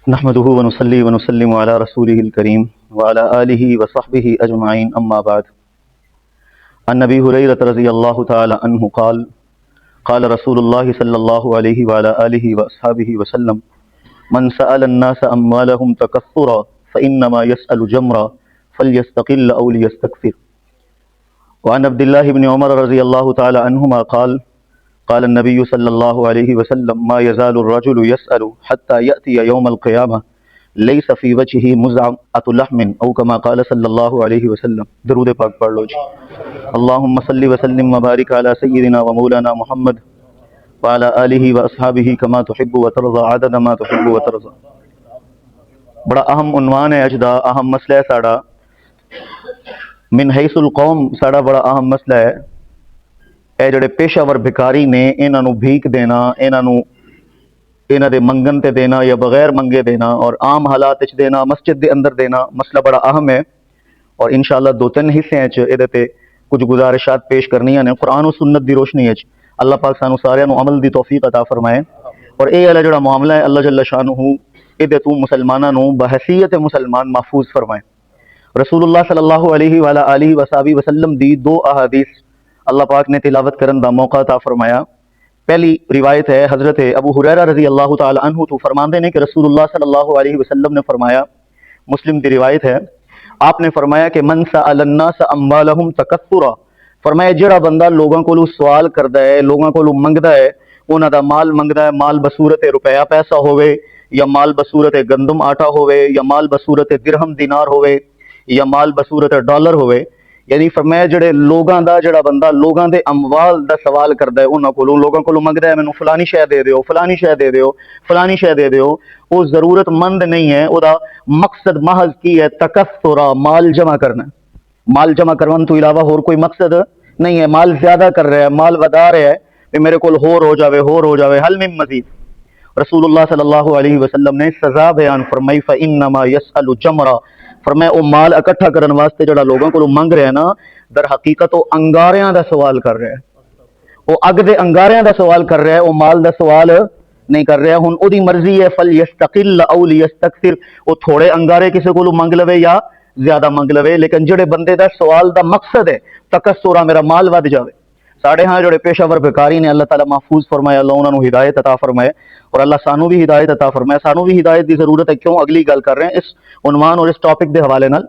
نحمده ونصلي ونسلم على رسوله الكريم وعلى آله وصحبه أجمعين أما بعد. عن أبي هريرة رضي الله تعالى عنه قال قال رسول الله صلى الله عليه وعلى آله وأصحابه وسلم: من سأل الناس أموالهم تكثرا فإنما يسأل جمرا فليستقل أو ليستكثر. وعن عبد الله بن عمر رضي الله تعالى عنهما قال قال النبي صلى الله عليه وسلم: ما يزال الرجل يسأل حتى يأتي يوم القيامة ليس في وجهه مزعة لحم أو كما قال صلى الله عليه وسلم. درود پاک پڑھ لو جی. اللهم صل وسلم وبارك على سيدنا ومولانا محمد وعلى آله وأصحابه كما تحب وترضى عدد ما تحب وترضى. بڑا اہم عنوان ہے اج دا، اہم مسئلہ ہے ساڑا من حیث القوم. ساڑا بڑا اہم مسئلہ ہے اے جڑے پیشہ ور بھکاری نے انہاں نو بھیک دینا، انہاں دے منگن تے دینا یا بغیر منگے دینا اور عام حالات وچ دینا، مسجد دے اندر دینا، مسئلہ بڑا اہم ہے اور انشاءاللہ دو تین حصے وچ اے تے کچھ گزارشات پیش کرنیاں نے قرآن و سنت دی روشنی وچ. اللہ پاک سانو سارے نو عمل دی توفیق عطا فرمائے اور اے والا جڑا معاملہ ہے اللہ جل شانہ اے دے تو مسلماناں نو بحیثیت مسلمان محفوظ فرمائے. رسول اللہ صلی اللہ علیہ وآلہ آلہ وصحبہ وسلم دی دو احادیث اللہ پاک نے تلاوت کرن دا موقع عطا فرمایا. پہلی روایت ہے حضرت ابو ہریرہ رضی اللہ تعالی عنہ تو فرماندے نے کہ رسول اللہ صلی اللہ علیہ وسلم نے فرمایا، مسلم دی روایت ہے، آپ نے فرمایا کہ من سأل الناس اموالهم تکثرا، فرمایا جڑا بندہ لوگاں کولو سوال کردا ہے، لوگاں کولو منگدا ہے، انہاں دا مال منگدا ہے، مال بصورت روپیہ پیسہ ہوئے یا مال بصورت گندم آٹا ہوئے یا مال بصورت درہم دینار ہوئے یا مال بصورت ڈالر ہوئے، یعنی فرمایا جڑے لوگاں دا جڑا بندہ لوگاں دے اموال دا سوال کردا ہے، انہاں کولوں لوگاں کولوں منگدا ہے مینوں فلانی شے دے دیو، فلانی شے دے دیو، فلانی شے دے دیو، او ضرورت مند نہیں ہے، او دا مقصد محض کی ہے تکثرا، مال جمع کرنا. مال جمع کرون تو علاوہ اور کوئی مقصد نہیں ہے. مال زیادہ کر رہا ہے، مال ودا رہا ہے کہ میرے کول ہور ہو جاوے حل من مزید. رسول اللہ صلی اللہ علیہ وسلم نے سزا بیان فرمائی فإنما يسأل جمرا، فرمایا او مال اکٹھا کرن واسطے جڑا لوگوں کو منگ رہا ہے نا، در حقیقت او انگاریاں دا سوال کر رہا ہے، او اگ دے انگاریاں دا سوال کر رہا ہے، او مال دا سوال نہیں کر رہا. ہن او دی مرضی ہے فلیستقل او لیستکثر، او تھوڑے انگارے کسی کو منگ لوے یا زیادہ منگ لوے، لیکن جڑے بندے دا سوال دا مقصد ہے تکثرا میرا مال ود جاوے. ساڑھے ہاں جڑے پیشہ ور بھکاری نے اللہ تعالیٰ محفوظ فرمائے، اللہ انہوں نے ہدایت عطا فرمائے اور اللہ سانو بھی ہدایت عطا فرمائے. سانو بھی ہدایت دی ضرورت ہے. کیوں اگلی گل کر رہے ہیں اس عنوان اور اس ٹاپک دے حوالے نال،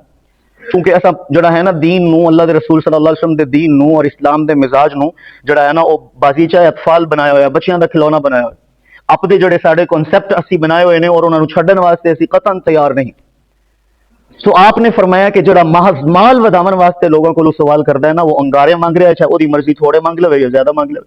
کیونکہ ایسا جڑا ہے نا دین نو، اللہ دے رسول صلی اللہ علیہ وسلم دے دین نو اور اسلام دے مزاج نو جڑا ہے نا وہ بازیچہ اطفال بنایا ہوا ہے، بچیاں دا کھلونا بنایا ہوا ہے. اپنے جڑے ساڈے کنسیپٹ اسی بنائے ہوئے نے اور انہاں نو چھڈن واسطے اسی قطعاً تیار نہیں. سو آپ نے فرمایا کہ جڑا محض مال وداون واسطے لوگوں کو سوال کردا ہے نا، وہ انگارے مانگ رہا ہے، چاہے وہی مرضی تھوڑے مانگ لے یا زیادہ مانگ لے.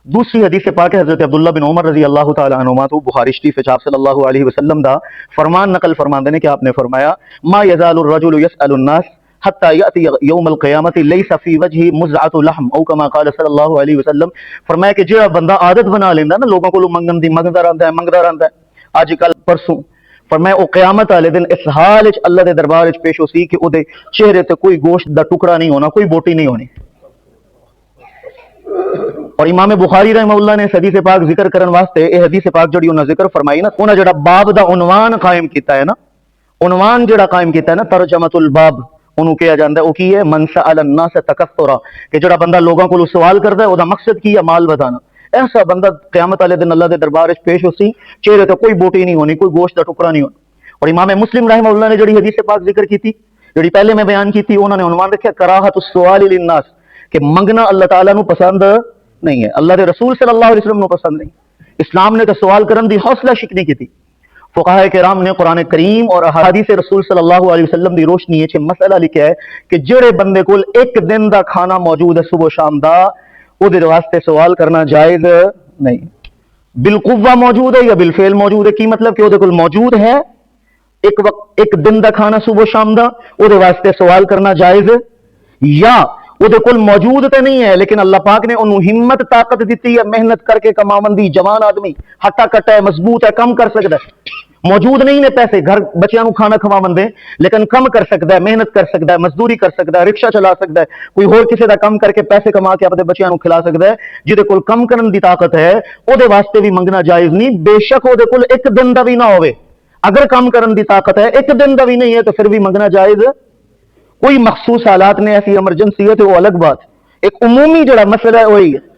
دوسری حدیث پاک ہے حضرت عبداللہ بن عمر رضی اللہ تعالی عنہما تو بخاری شریف وچ آپ صلی اللہ علیہ وسلم دا فرمان نقل فرماندے نے کہ آپ نے فرمایا ما یزال الرجل يسأل الناس حتى یأتی یوم القیامت لیس فی وجہ مزعۃ لحم او کما قال صلی اللہ علیہ وسلم. فرمایا کہ جڑا بندہ عادت بنا لیندا نا لوگوں کو منگن دی، منگدا رہندا ہے اج کل پرسوں، فرمایا او قیامت والے دن اس حال وچ اللہ دے دربار وچ پیش ہو سی کہ او دے چہرے تے کوئی گوشت دا ٹکڑا نہیں ہونا، کوئی بوٹی نہیں ہونی. اور امام بخاری رحمہ اللہ نے حدیث پاک ذکر کرن واسطے اے حدیث پاک جڑی انہاں ذکر فرمائی نا، انہاں جڑا باب دا عنوان قائم کیتا ہے نا، عنوان جڑا قائم کیتا ہے نا ترجمۃ الباب، انہوں کہا جاندا ہے او کی ہے من سأل الناس تکثرا، کہ جڑا بندہ لوگوں کو سوال کردا ہے او دا مقصد کی ہے مال ودانا. ایسا بندہ قیامت والے دن اللہ دے دربار وچ پیش ہو سی، چہرے تے کوئی بوٹی نہیں ہونی، کوئی گوشت دا ٹکڑا نہیں ہونا. اور امام مسلم رحمہ اللہ نے جڑی حدیث پاک ذکر کی تھی، جڑی پہلے میں بیان کی تھی، انہوں نے عنوان رکھا کراہت السؤال للناس، کہ منگنا اللہ تعالیٰ نو پسند نہیں ہے، اللہ دے رسول صلی اللہ علیہ وسلم نو پسند نہیں. اسلام نے تو سوال کرن دی حوصلہ شکنی کی تھی. فقہاء کرام نے قرآن کریم اور احادیث رسول صلی اللہ علیہ وسلم دی روشنی وچ مسئلہ لکھا ہے کہ جڑے بندے کول ایک دن دا کھانا موجود ہے صبح و شام دا، او دے واسطے سوال کرنا جائز نہیں. بالقوہ موجود ہے یا بالفعل موجود ہے، کی مطلب کہ او دے کول موجود ہے ایک وقت ایک دن دا کھانا صبح و شام دا، او دے واسطے سوال کرنا جائز، یا او دے کول موجود تے نہیں ہے لیکن اللہ پاک نے انہوں ہمت طاقت دیتی ہے، محنت کر کے کماوندی، جوان آدمی ہٹا کٹا ہے، مضبوط ہے، کم کر سکتا ہے. موجود نہیں نے پیسے گھر بچیاں نو کھانا کھواون دے، لیکن کم کر سکتا ہے، محنت کر سکتا ہے، مزدوری کر سکتا ہے، رکشہ چلا سکتا ہے، کوئی اور کسی دا کم کر کے پیسے کما کے اپنے بچیاں نو کھلا سکتا ہے. جہدے کول کم کرن دی طاقت ہے او دے واسطے بھی منگنا جائز نہیں، بے شک او دے کول ایک دن دا بھی نہ ہوئے. اگر کام کرن دی طاقت ہے، ایک دن کا بھی نہیں ہے تو پھر بھی منگنا جائز۔ کوئی مخصوص حالات نے ایسی ایمرجنسی ہے تو وہ الگ بات، ایک عمومی جڑا مسئلہ ہے وہی ہے۔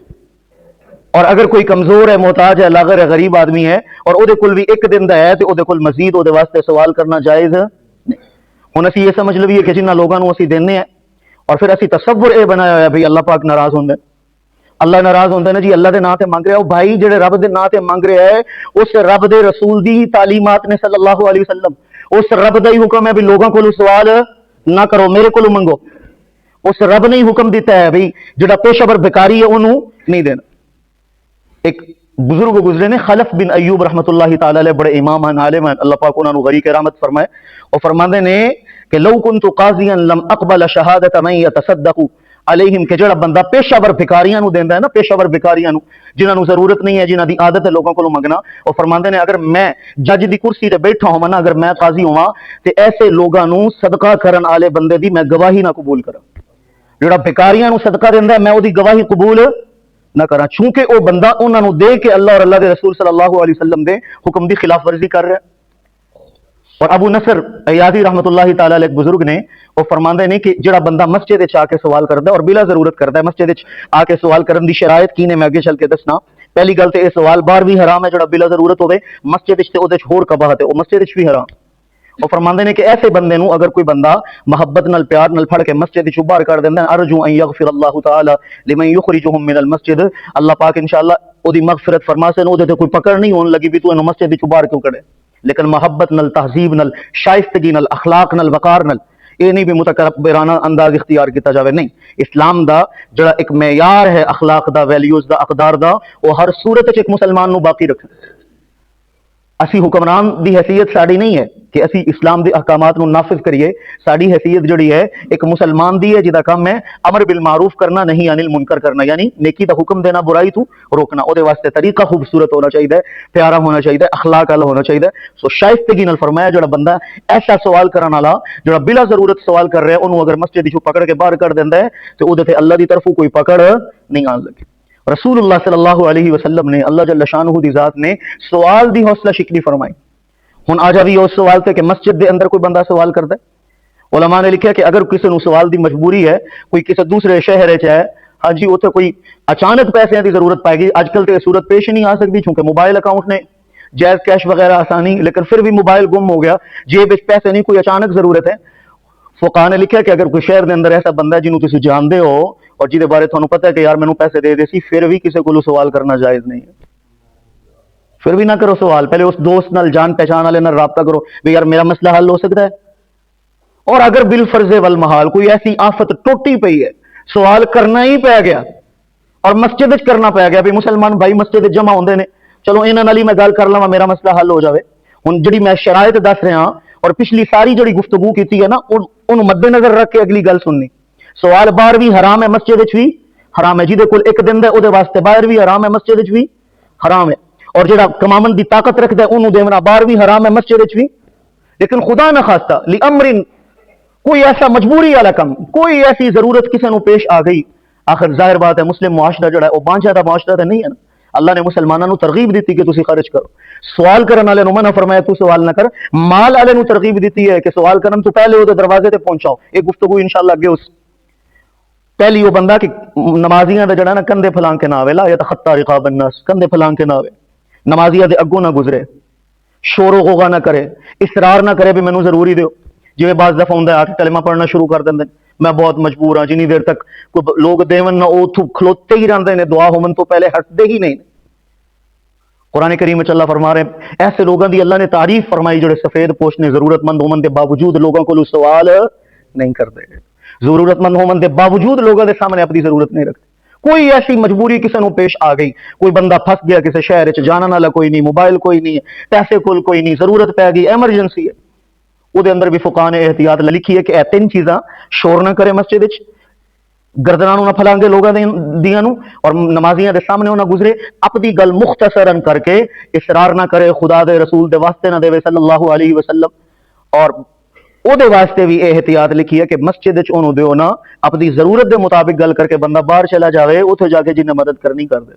اور اگر کوئی کمزور ہے، محتاج ہے، لاغر ہے، غریب آدمی ہے اور وہ کول بھی ایک دن دا ہے تو وہ کول مزید وہ واسطے سوال کرنا جائز نہیں۔ ہن اسی یہ سمجھ لویے کہ جنہ لوگوں کو اسی دینے ہیں اور پھر اسی تصور اے بنایا ہوا بھئی اللہ پاک ناراض ہوندے، اللہ ناراض ہوندے نے جی اللہ دے نام تے مانگ رہا ہے۔ او بھائی جڑے رب دے نام تے مانگ رہا ہے اس رب دے رسول دی تعلیمات نے صلی اللہ علیہ وسلم، اس رب دا ہی حکم ہے بھی لوگوں کو سوال نہ کرو، میرے کو منگو۔ اس رب نے ہی حکم دیتا ہے بھئی جڑا پیشہ ور بھکاری ہے انہوں نہیں دینا۔ ایک بزرگ گزرے نے خلف بن ایوب رحمت اللہ تعالی علیہ، بڑے امام ہیں، عالم ہیں، اللہ پاک انہاں نو غریق رحمت فرمائے۔ اور فرماندے نے کہ لو کنت قاضیا لم اقبل شہادت من يتصدق علیہم، کہ جڑا بندہ پیشہ ور بھکاریاں نو دیندا ہے نا، پیشہ ور بھکاریاں نو جنہاں نو ضرورت نہیں ہے، جنہاں دی عادت ہے لوگوں کو منگنا، اور فرماندے نے اگر میں جج دی کرسی تے بیٹھا ہوں نا، اگر میں قاضی ہواں تے ایسے لوگاں نو صدقہ کرن والے بندے دی میں گواہی نہ قبول کراں۔ جڑا بھکاریاں نو صدقہ دیندا ہے میں اودی گواہی قبول نہ کرا، چونکہ او بندہ انہاں نو دے کے اللہ اور اللہ دے رسول صلی اللہ علیہ وسلم دے حکم دی خلاف ورزی کر رہا ہے۔ اور ابو نصر ایادی رحمت اللہ تعالی علیہ ایک بزرگ نے وہ فرماندے نے کہ جڑا بندہ مسجد وچ آ کے سوال کردا ہے اور بلا ضرورت کردا ہے، مسجد وچ آ کے سوال کرن دی شرائط کی نے میں اگے چل کے دسنا۔ پہلی گل تے یہ سوال باہر بھی حرام ہے، جڑا بلا ضرورت ہوے مسجد وچ تے اودے وچ ہور قباحت ہے، او مسجد وچ بھی حرام۔ وہ فرماندے نے کہ ایسے بندے نو اگر کوئی بندہ محبت نال پیار نال پھڑ کے مسجد وچ باہر کر دیندا ہے، ارجو ان یغفر اللہ تعالی لمن یخرجهم من المسجد، اللہ پاک انشاءاللہ اودی مغفرت فرماسے، اودے تے کوئی پکڑ نہیں ہون لگی بھی تو اینو مسجد وچ باہر کیوں کڑے، لیکن محبت نال، تہذیب نال، شائستگی نال، اخلاق نال، وقار نال، یہ نہیں بھی متکبرانہ انداز اختیار کیتا جاوے، نہیں۔ اسلام دا جڑا ایک معیار ہے اخلاق دا، ویلیوز دا، اقدار دا، وہ ہر صورت وچ ایک مسلمان نو باقی رکھنا۔ اسی حکمران دی حیثیت ساڑی نہیں ہے کہ اسی اسلام دے احکامات نو نافذ کریے، ساڑی حیثیت جڑی ہے ایک مسلمان دی ہے جدا کام ہے امر بالمعروف کرنا، نہیں انل منکر کرنا، یعنی نیکی دا حکم دینا، برائی تو روکنا۔ او دے واسطے طریقہ خوبصورت ہونا چاہیے، پیارا ہونا چاہیے، اخلاق والا ہونا چاہیے۔ سو شائستگی نال فرمایا جڑا بندہ ایسا سوال کرن والا جڑا بلا ضرورت سوال کر رہا ہے انہوں اگر مسجد وچوں پکڑ کے باہر کر دیندا ہے تو او دے تے اللہ دی طرفوں کوئی پکڑ نہیں آن لگی۔ رسول اللہ صلی اللہ علیہ وسلم نے، اللہ جل شانہ دی ذات نے سوال دی حوصلہ شکنی فرمائی۔ ہن آ جا بھی اس سوال تے کہ مسجد دے اندر کوئی بندہ سوال کردا ہے، علماء نے لکھا کہ اگر کسی نو سوال دی مجبوری ہے، کوئی کسی دوسرے شہر وچ ہے، ہاں جی اوتھے کوئی اچانک پیسے دی ضرورت پائے گی، اج کل تے صورت پیش نہیں آ سکتی چونکہ موبائل اکاؤنٹ نے جائز کیش وغیرہ آسانی، لیکن پھر بھی موبائل گم ہو گیا، جیب وچ پیسے نہیں، کوئی اچانک ضرورت ہے۔ فقہاء نے لکھا کہ اگر کوئی شہر دے اندر ایسا بندہ ہے جنوں تسی جاندے ہو اور جہدے بارے تھانوں پتہ ہے کہ یار مینوں پیسے دے دے سی، پھر بھی کسی کولوں سوال کرنا جائز نہیں ہے، پھر بھی نہ کرو سوال، پہلے اس دوست نال، جان پہچان والے نال رابطہ کرو بھی یار میرا مسئلہ حل ہو سکتا ہے۔ اور اگر بالفرض والمحال کوئی ایسی آفت ٹوٹی پئی ہے، سوال کرنا ہی پی گیا اور مسجد وچ کرنا پی گیا بھی مسلمان بھائی مسجد وچ جمع ہوندے نے، چلو انہاں نال ہی میں گل کر لواں میرا مسئلہ حل ہو جاوے۔ ہن جڑی میں شرائط دس رہا اور پچھلی ساری جڑی گفتگو کیتی ہے نا انہوں مد نظر رکھ کے اگلی گل سننی۔ سوال باہر بھی حرام ہے، مسجد وچ بھی حرام ہے، جہدے کول ایک دن دا اودے واسطے باہر بھی حرام ہے، مسجد وچ بھی حرام ہے، اور جڑا کمامن دی طاقت رکھدا ہے انہوں دیونا باہر بھی حرام ہے، مسجد وچ بھی۔ لیکن خدا نہ خواستہ لامر کوئی ایسا مجبوری والا کم، کوئی ایسی ضرورت کسی نو پیش آ گئی، آخر ظاہر بات ہے مسلم معاشرہ جڑا ہے وہ بانجھا دا معاشرہ تے نہیں ہے نا، اللہ نے مسلمانوں نو ترغیب دیتی کہ تسی خرچ کرو، سوال کرن والے نو منع فرمایا تو سوال نہ کر، مال والے نو ترغیب دیتی ہے کہ سوال کرن تو پہلے وہ دروازے تے پہنچاؤ۔ ایک گفتگو انشاءاللہ اگے اس پہلی وہ بندہ کہ نمازیاں دا جڑا نا کندھے پھلان کے نہ آوے، لا یتخطا رقاب الناس، کندھے پھلان کے نہ آوے، نمازیاں دے اگوں نہ گزرے، شور و غوغا نہ کرے، اصرار نہ کرے بھی مینوں ضروری دیو، جویں بعض دفعہ ہوندا ہے آ کے کلمہ پڑھنا شروع کر دیندے میں بہت مجبور ہاں، جنی دیر تک کوئی لوگ دیون نہ اوتھوں کھلوتے ہی رہندے نے، دعا ہومن تو پہلے ہٹدے ہی نہیں۔ قرآن کریم میں اللہ فرما رہے ہیں ایسے لوگوں دی اللہ نے تعریف فرمائی جڑے سفید پوش نے، ضرورت مند ہومن دے باوجود لوگوں کو سوال نہیں کرتے، ضرورت مند ہومن دے باوجود لوگوں دے سامنے اپنی ضرورت نہیں رکھتے۔ کوئی ایسی مجبوری کسی نو پیش آ گئی، کوئی بندہ پھنس گیا کسی شہر وچ، جانا والا کوئی نہیں، موبائل کوئی نہیں ہے، پیسے کوئی نہیں، ضرورت پی گئی، ایمرجنسی ہے، وہ دے اندر بھی فقہاء نے احتیاط لکھی ہے کہ اے تین چیزاں شور نہ کرے مسجد وچ، گردناں نو نہ پھلانگے لوگاں دیاں نو، اور نمازیاں دے سامنے نہ گزرے، اپنی گل مختصراً کر کے اصرار نہ کرے، خدا دے رسول دے واسطے نہ دے صلی اللہ علیہ وسلم، اور او دے واسطے بھی احتیاط لکھی ہے کہ مسجد وچ اونوں دیو نا، اپنی ضرورت دے مطابق گل کر کے بندہ باہر چلا جاوے، اوتھے جا کے جنہیں مدد کرنی کر دے۔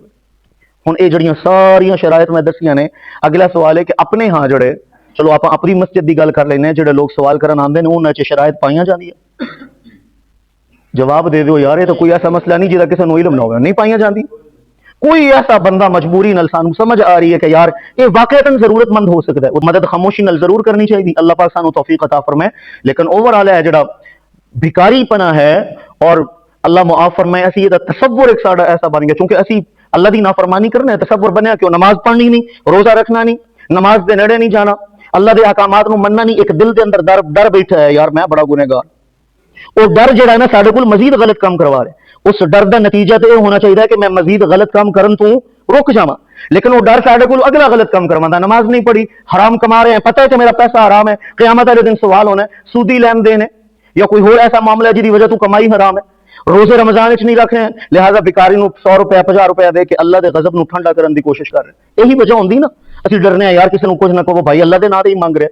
ہن اے جڑیاں ساریاں شرائط میں دسیاں نے، اگلا سوال ہے کہ اپنے ہاں جڑے چلو آپ اپنی مسجد کی گل کر لینے، جڑے لوگ سوال کرن آندے نے انہاں چ شرائط پائیاں جاندی ہے؟ جواب دے دیو یار، یہ تو کوئی ایسا مسئلہ نہیں جہاں کسی کو علم نہ ہو، نہیں پائیاں جاندی۔ کوئی ایسا بندہ مجبوری نال سانو سمجھ آ رہی ہے کہ یار یہ واقعتاً ضرورت مند ہو سکتا ہے، وہ مدد خاموشی نال ضرور کرنی چاہیے، اللہ پاک سانو توفیق عطا فرمائے۔ لیکن اوور آل ہے جڑا بھکاری پنا ہے، اور اللہ معاف فرمائے، اسی یہ تصور ایک ساڈا ایسا بن گیا، چونکہ اسی اللہ دی نافرمانی کرنے تصور بنیا کہ نماز پڑھنی نہیں، روزہ رکھنا نہیں، نماز دے نیڑے نہیں جانا، اللہ دے احکامات نو مننا نہیں، ایک دل دے اندر ڈر بیٹھا ہے یار میں بڑا گنہگار۔ وہ ڈر جڑا ہے نا سارے کو مزید غلط کام کروا رہے، اس ڈر دا نتیجہ تو یہ ہونا چاہیے کہ میں مزید غلط کام کرن تو رک جاواں، لیکن وہ ڈر سارے کو اگلا غلط کام کرواتا، نماز نہیں پڑھی، حرام کما رہے ہیں، پتہ ہے کہ میرا پیسہ حرام ہے، قیامت والے دن سوال ہونا ہے، سودی لین دین ہے یا کوئی اور ایسا معاملہ ہے جی وجہ تو کمائی حرام ہے، روزے رمضان نہیں رکھ رہے ہیں، لہٰذا بیکاری نو 100 روپیہ 50 روپیہ دے کے اللہ دے غضب نو ٹھنڈا کرن دی کوشش کر رہے ہیں۔ یہی وجہ ہوندی نا اسی ڈرنے ہیں یار کسی نو کچھ نہ کہو بھائی اللہ دے نام تے ہی مانگ رہے،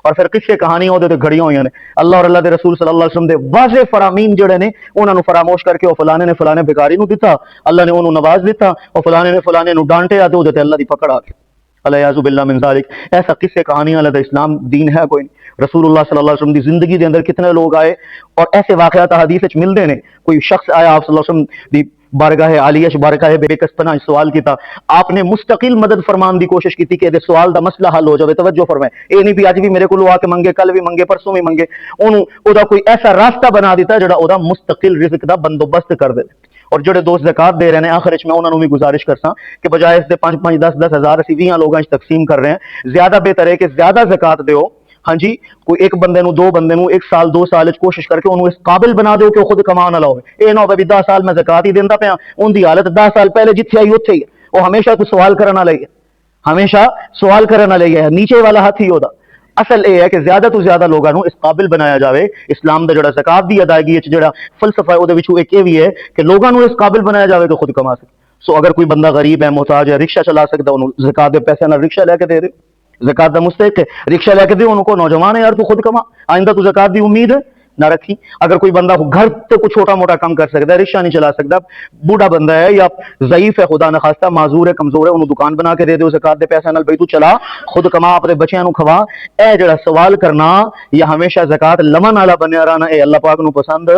اور پھر قصے کہانیاں وہ گھڑیاں ہوئی نے، اللہ اور اللہ دے رسول صلی اللہ علیہ وسلم دے واضح فرامین جڑے نے انہوں نے فراموش کر کے وہ فلانے نے فلانے بھکاری نو دیتا، اللہ نے انہوں نواز دیتا، اور فلانے نے فلانے نو ڈانٹیا تو اللہ دی پکڑ آ گئی، الیاذ باللہ من ذالک۔ ایسا قصے کہانیاں اللہ دا اسلام دین ہے کوئی نہیں۔ رسول اللہ صلی اللہ علیہ وسلم دی زندگی دے اندر کتنے لوگ آئے اور ایسے واقعات حدیث وچ ملدے نے، کوئی شخص آیا آپ صلی اللہ علیہ وسلم دی بارگاہ عالیہ بارگاہ بے کس پناہ سوال کیتا، آپ نے مستقل مدد فرمان دی کوشش کی کہ سوال دا مسئلہ حل ہو جائے، توجہ فرمائے، اے نہیں بھی اج بھی میرے کو آ کے منگے، کل بھی منگے، پرسوں بھی منگے، انہوں او دا کوئی ایسا راستہ بنا دیتا جڑا او دا مستقل رزق دا بندوبست کر دے۔ اور جڑے دوست زکات دے رہے ہیں آخر میں انہوں نے بھی گزارش کرساں کہ بجائے اس دے 5 10 ہزار اسی 20 لوگاں تقسیم کر رہے ہیں، زیادہ بہتر ہے کہ زیادہ زکات دیو، ہاں جی، کوئی ایک بندے نو 2 بندے نو 1 سال 2 سال کوشش کر کے انہوں اس قابل بنا دو کہ وہ خود کما نہ لاؤ، اے نہ ہو بھی 10 سال میں زکات ہی دیندا پیا، ان دی حالت 10 سال پہلے جتھے آئی اوتھے ہی ہے، وہ ہمیشہ کوئی سوال کرنا لے، ہمیشہ سوال کرنا لے ہے، نیچے والا ہاتھ ہی ہودا۔ اصل یہ ہے کہ زیادہ تو زیادہ لوگوں نو اس قابل بنایا جاوے، اسلام دا جڑا زکات دی ادائیگی وچ جڑا فلسفہ ہے او دے وچوں ایک یہ بھی ہے کہ لوگوں نو اس قابل بنایا جاوے کہ خود کما سکے۔ سو اگر کوئی بندہ غریب ہے، محتاج ہے، رکشہ چلا سکتا، انہوں زکات دے پیسے نال رکشہ لے کے دے دے، زکات دا مستحق ہے، رکشہ لے کے دے، انہوں کو نوجوان ہے یار تو خود کما، آئندہ تو زکات دی امید نہ رکھی۔ اگر کوئی بندہ گھر تے کوئی چھوٹا موٹا کام کر سکتا ہے، رکشہ نہیں چلا سکتا، بوڑھا بندہ ہے یا ضعیف ہے، خدا نخواستہ معذور ہے، کمزور ہے، انہوں دکان بنا کے دے دے زکات دے پیسے نال، بھئی تو چلا خود کما، اپنے بچیاں نو کھوا۔ اے جڑا سوال کرنا یا ہمیشہ زکات لمن والا بنیا رہنا، اے اللہ پاک نو پسند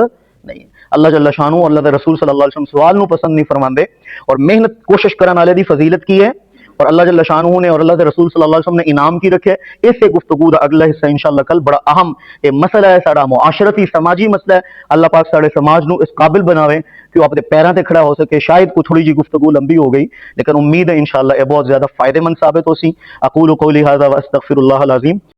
نہیں۔ اللہ جل شانہ اور اللہ دے رسول صلی اللہ علیہ وسلم سوال نو پسند نہیں فرماندے، اور محنت کوشش کرن والے دی فضیلت کی ہے، اور اللہ جل شانہ نے اور اللہ دے رسول صلی اللہ علیہ وسلم نے انعام کی رکھے۔ اس سے گفتگو دا اگلا حصہ انشاءاللہ کل بڑا اہم یہ مسئلہ ہے، سارا معاشرتی سماجی مسئلہ ہے، اللہ پاک سارے سماج نو اس قابل بناوے کہ وہ اپنے پیراں تے کھڑا ہو سکے۔ شاید کوئی تھوڑی جی گفتگو لمبی ہو گئی، لیکن امید ہے انشاءاللہ یہ بہت زیادہ فائدہ مند ثابت ہو سی۔ اقول قولی ھذا واستغفر اللہ العظیم۔